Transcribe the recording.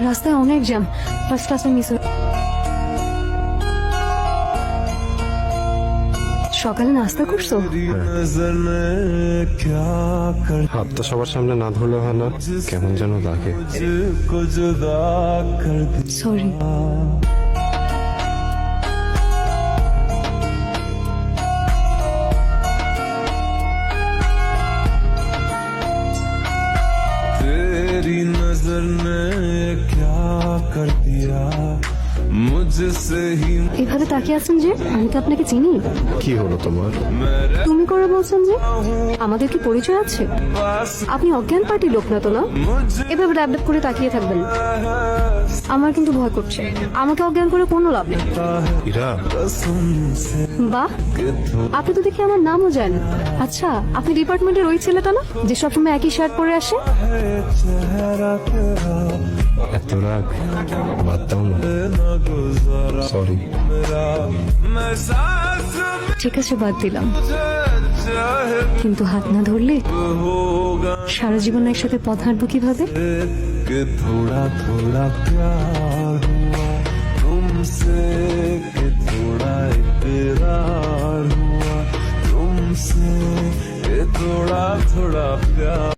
রাস্তায় অনেক jam, first ক্লাসে মিস হয়ে। সকালে নাস্তা করছো? হাতটা সবার সামনে না ধরলে হয় না, কেমন যেন লাগে। সরি। तेरी नजर ने क्या कर दिया मुझसे ही এভাবে তাকিয়ে আছেন যে? আমি তো আপনাকে চিনি। কি হলো তোমার? তুমি করে বলছেন যে? আমাদের কি পরিচয় আছে? আপনি অজ্ঞান পার্টির লোক না তো, না? এভাবে ড্যাব করে তাকিয়ে থাকবেন। আমার কিন্তু ভয় করছে। আমাকে অজ্ঞান করে কোনো লাভ নেই। ইরা, বাহ, আপনি তো দেখি আমার নামও জানেন। আচ্ছা, আপনি ডিপার্টমেন্টের ওই ছেলেটা না যে সবসময় একই শার্ট পরে আসে? এত রাগ বাদ দাও না। সরি। ঠিক আছে, বাদ দিলাম, কিন্তু হাত না ধরলে সারা জীবন একসাথে পথ হাঁটবো কিভাবে? कि थोड़ा थोड़ा प्यार हुआ तुमसे कि थोड़ा इकरार हुआ तुमसे कि थोड़ा थोड़ा प्यार